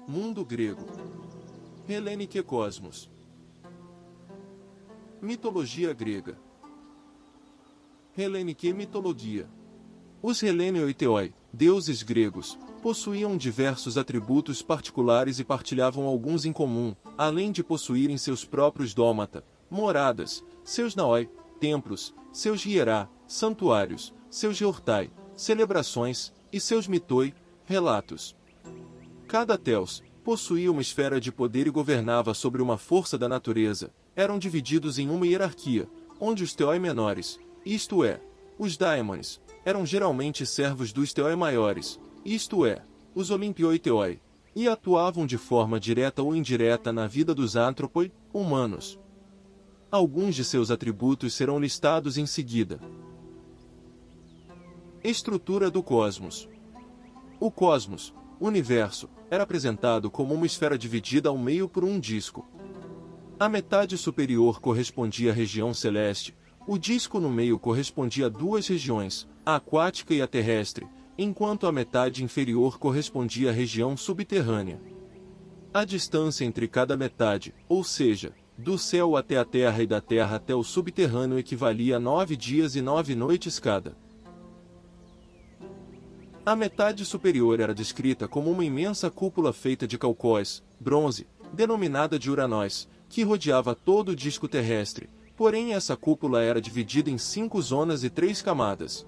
Mundo grego. Helênico Cosmos. Mitologia grega. Helênico mitologia. Os Helênio-Theoi, deuses gregos, possuíam diversos atributos particulares e partilhavam alguns em comum, além de possuírem seus próprios dômata, moradas, seus naoi, templos, seus hierá, santuários, seus geortai, celebrações, e seus mitoi, relatos. Cada Theos possuía uma esfera de poder e governava sobre uma força da natureza. Eram divididos em uma hierarquia, onde os Theoi menores, isto é, os daimones, eram geralmente servos dos Theoi maiores, isto é, os Olympioi-Theoi, e atuavam de forma direta ou indireta na vida dos antropoi, humanos. Alguns de seus atributos serão listados em seguida. Estrutura do cosmos. O cosmos, universo, era apresentado como uma esfera dividida ao meio por um disco. A metade superior correspondia à região celeste, o disco no meio correspondia a duas regiões, a aquática e a terrestre, enquanto a metade inferior correspondia à região subterrânea. A distância entre cada metade, ou seja, do céu até a terra e da terra até o subterrâneo equivalia a 9 dias e 9 noites cada. A metade superior era descrita como uma imensa cúpula feita de calcóis, bronze, denominada de Uranós, que rodeava todo o disco terrestre, porém essa cúpula era dividida em 5 zonas e 3 camadas.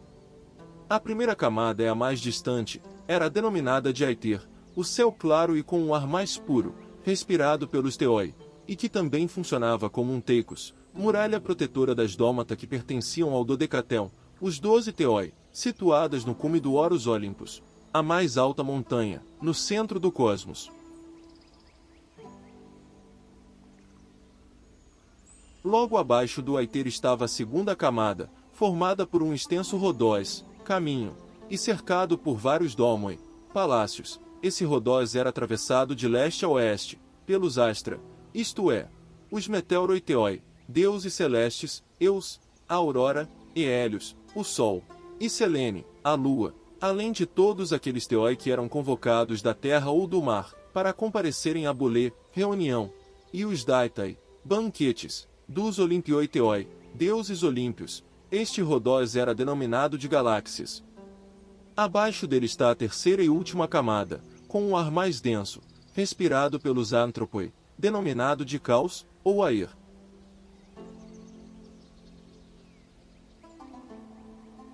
A primeira camada é a mais distante, era denominada de Aether, o céu claro e com um ar mais puro, respirado pelos Theoi, e que também funcionava como um teikos, muralha protetora das dômata que pertenciam ao Dodecatel, os 12 Theoi, situadas no cume do Horus Olympus, a mais alta montanha, no centro do cosmos. Logo abaixo do Aether estava a segunda camada, formada por um extenso rodóis, caminho, e cercado por vários domoi, palácios. Esse rodóis era atravessado de leste a oeste, pelos Astra, isto é, os Meteoroi-Theoi, deuses celestes, Eus, a Aurora, e Hélios, o Sol, e Selene, a Lua, além de todos aqueles Theoi que eram convocados da terra ou do mar, para comparecerem à Bolê, reunião, e os Daitai, banquetes, dos Olympioi-Theoi, deuses olímpios. Este rodóis era denominado de galáxias. Abaixo dele está a terceira e última camada, com um ar mais denso, respirado pelos antropoi, denominado de caos, ou air.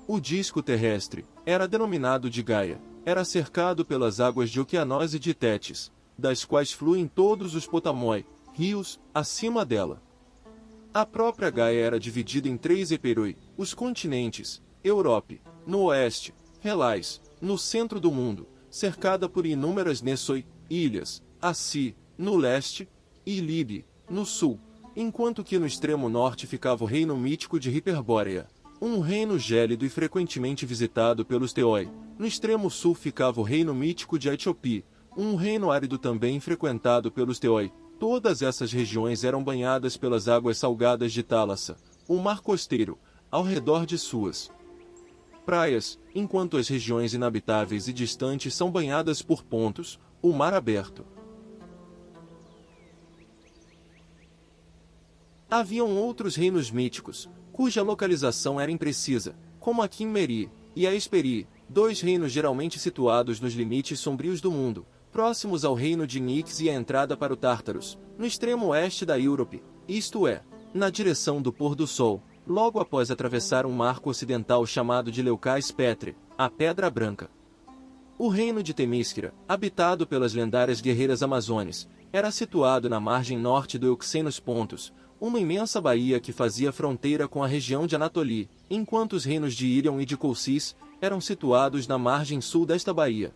O disco terrestre era denominado de Gaia, era cercado pelas águas de Okeanos e de Tétis, das quais fluem todos os potamoi, rios, acima dela. A própria Gaia era dividida em 3 eperoi, os continentes, Europe, no oeste, Helais, no centro do mundo, cercada por inúmeras Nessoi, ilhas, Assi, no leste, e Libe, no sul, enquanto que no extremo norte ficava o reino mítico de Hiperbórea, um reino gélido e frequentemente visitado pelos Theoi. No extremo sul ficava o reino mítico de Aetiopi, um reino árido também frequentado pelos Theoi. Todas essas regiões eram banhadas pelas águas salgadas de Thalassa, o mar costeiro, ao redor de suas praias, enquanto as regiões inabitáveis e distantes são banhadas por Pontos, o mar aberto. Haviam outros reinos míticos, cuja localização era imprecisa, como a Quim-Meri e a Hesperi, 2 reinos geralmente situados nos limites sombrios do mundo, próximos ao reino de Nix e à entrada para o Tártaros, no extremo oeste da Europe, isto é, na direção do pôr do sol, logo após atravessar um marco ocidental chamado de Leucais Petre, a Pedra Branca. O reino de Temísquera, habitado pelas lendárias guerreiras amazones, era situado na margem norte do Euxenos Pontos, uma imensa baía que fazia fronteira com a região de Anatolia, enquanto os reinos de Ilion e de Colchis eram situados na margem sul desta baía.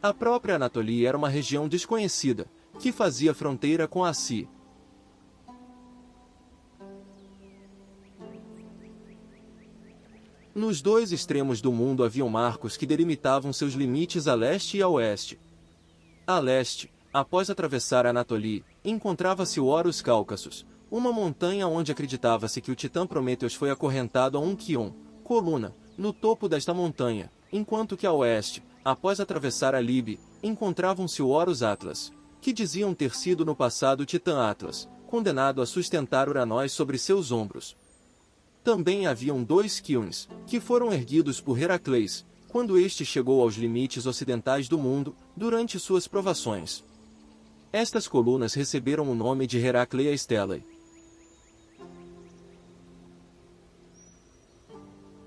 A própria Anatolia era uma região desconhecida, que fazia fronteira com a Assi. Nos 2 extremos do mundo haviam marcos que delimitavam seus limites a leste e a oeste. A leste, após atravessar a Anatolia, encontrava-se o Horus Cáucasos, uma montanha onde acreditava-se que o titã Prométeus foi acorrentado a um quion, coluna, no topo desta montanha, enquanto que a oeste, após atravessar a Líbia, encontravam-se o Horus Atlas, que diziam ter sido no passado Titã Atlas, condenado a sustentar Uranós sobre seus ombros. Também haviam 2 quilmes, que foram erguidos por Heracles, quando este chegou aos limites ocidentais do mundo, durante suas provações. Estas colunas receberam o nome de Heraclea Stellae.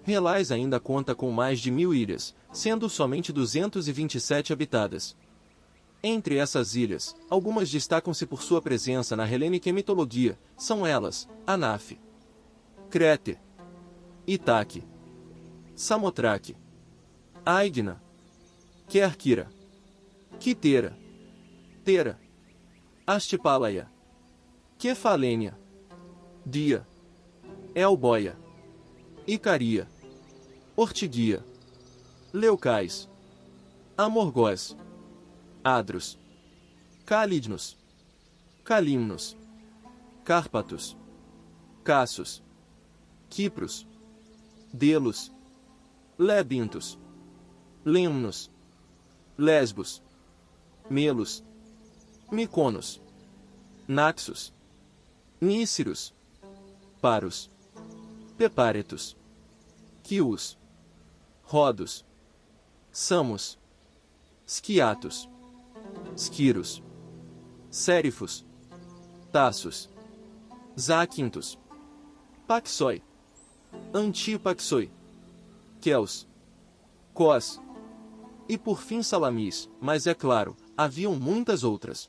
Helais ainda conta com mais de 1000 ilhas, sendo somente 227 habitadas. Entre essas ilhas, algumas destacam-se por sua presença na helênica mitologia, são elas, Anaf, Crete, Itaque, Samotraque, Aigna, Kerkira, Quitera, Tera, Astipalaia, Kefalênia, Dia, Elboia, Icaria, Ortigia, Leucais, Amorgós, Adros, Calidnos, Calimnos, Cárpatos, Cassos, Quipros, Delos, Lebintos, Lemnos, Lesbos, Melos, Miconos, Naxos, Níciros, Paros, Pepáretos, Quios, Rodos, Samos, Squiatos, Squiros, Sérifos, Taços, Zaquintos, Paxoi, Antipaxoi, Quels, Cos, e por fim Salamis, mas é claro, haviam muitas outras.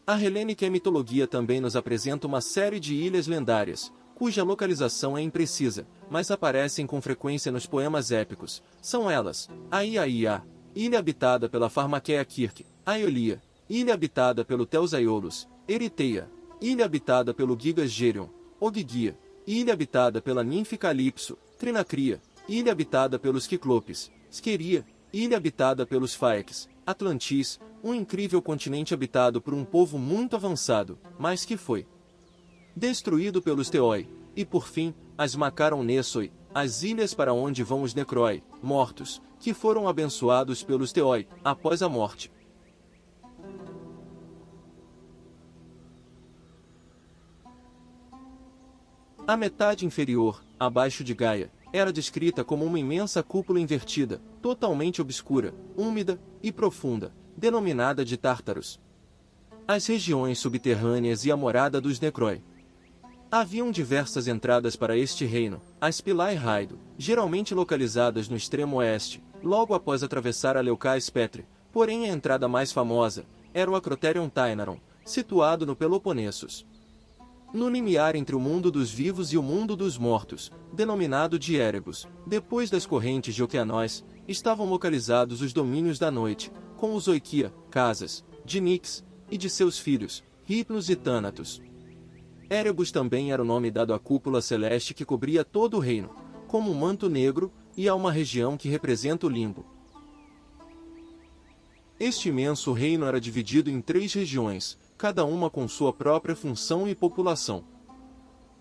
A helênica mitologia também nos apresenta uma série de ilhas lendárias, cuja localização é imprecisa, mas aparecem com frequência nos poemas épicos. São elas, Aiaia, ilha habitada pela Pharmakeia Kirk, Aeolia, ilha habitada pelo Telsaiolos, Eriteia, ilha habitada pelo Gigas Gerion, Ogygia, ilha habitada pela ninfa Calipso, Trinacria, ilha habitada pelos Ciclopes, Scheria, ilha habitada pelos Phaeax, Atlantis, um incrível continente habitado por um povo muito avançado, mas que foi destruído pelos Teoi, e por fim, as Macaron Nessoi, as ilhas para onde vão os Necroi, mortos, que foram abençoados pelos Teoi, após a morte. A metade inferior, abaixo de Gaia, era descrita como uma imensa cúpula invertida, totalmente obscura, úmida e profunda, denominada de Tártaros. As regiões subterrâneas e a morada dos Necroi. Haviam diversas entradas para este reino, as Pilai Raido, geralmente localizadas no extremo oeste, logo após atravessar a Leucais Petre, porém a entrada mais famosa era o Acroterion Tainaron, situado no Peloponessos. No limiar entre o mundo dos vivos e o mundo dos mortos, denominado de Erebus, depois das correntes de Okeanós, estavam localizados os domínios da noite, com os Oikia, casas, de Nix, e de seus filhos, Hypnos e Thanatos. Erebus também era o nome dado à cúpula celeste que cobria todo o reino, como um manto negro, e a uma região que representa o limbo. Este imenso reino era dividido em 3 regiões, cada uma com sua própria função e população.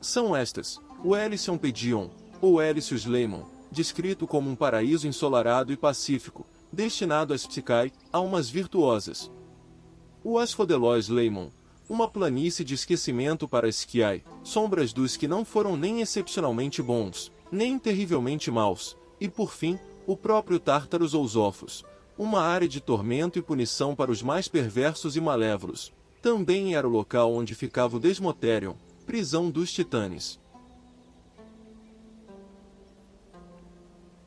São estas, o Elysion Pedion, ou Elysius Leimon, descrito como um paraíso ensolarado e pacífico, destinado às Psykai, almas virtuosas. O Asphodelos Leimon, uma planície de esquecimento para as Skiai, sombras dos que não foram nem excepcionalmente bons, nem terrivelmente maus, e por fim, o próprio Tártaros ou Zófos, uma área de tormento e punição para os mais perversos e malévolos. Também era o local onde ficava o Desmoterion, prisão dos Titanes.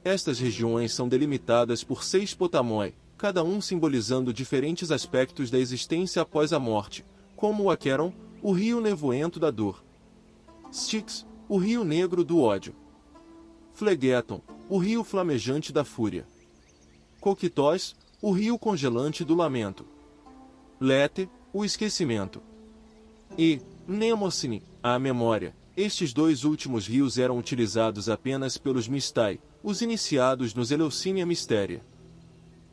Estas regiões são delimitadas por 6 potamoi, cada um simbolizando diferentes aspectos da existência após a morte, como o Acheron, o rio nevoento da dor; Styx, o rio negro do ódio; Phlegethon, o rio flamejante da fúria; Coquitós, o rio congelante do lamento; Lete, o esquecimento; e Mnemosyne, a memória. Estes 2 últimos rios eram utilizados apenas pelos Mistai, os iniciados nos Eleusinia Mystéria.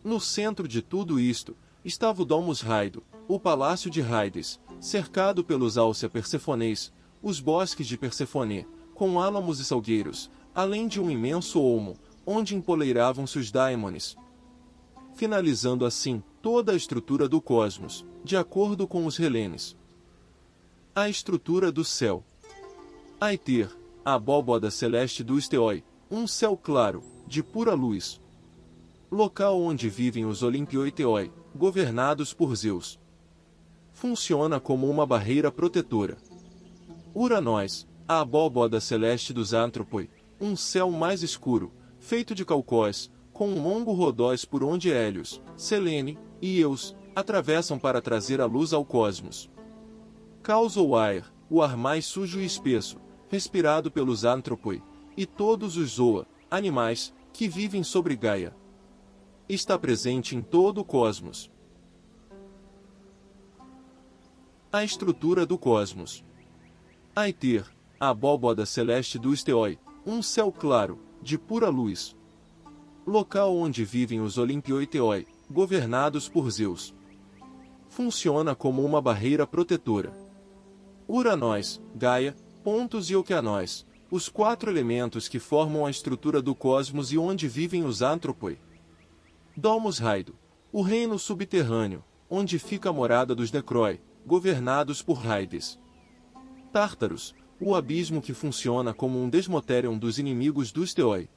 No centro de tudo isto, estava o Domus Raido, o palácio de Raides, cercado pelos Alcia Persefoneis, os bosques de Persefone, com álamos e salgueiros, além de um imenso olmo, onde empoleiravam-se os daimones, finalizando assim toda a estrutura do cosmos, de acordo com os helenes. A estrutura do céu. Aether, a abóbada celeste do Steoi, um céu claro, de pura luz. Local onde vivem os Olimpioiteoi, governados por Zeus. Funciona como uma barreira protetora. Uranós, a abóbada celeste dos Antropoi, um céu mais escuro, feito de calcóis, com um longo rodóis por onde Hélios, Selene e Eus atravessam para trazer a luz ao cosmos. Caos ou Aer, o ar mais sujo e espesso, respirado pelos Antropoi, e todos os Zoa, animais, que vivem sobre Gaia. Está presente em todo o cosmos. A estrutura do cosmos. Aether, a abóbada celeste do Steoi, um céu claro, de pura luz. Local onde vivem os Olimpioiteoi, governados por Zeus. Funciona como uma barreira protetora. Uranós, Gaia, Pontos e Okeanós, os 4 elementos que formam a estrutura do cosmos e onde vivem os Antropoi. Domus Raido, o reino subterrâneo, onde fica a morada dos Necroi, governados por Raides. Tártaros, o abismo que funciona como um desmoterium dos inimigos do Steoi.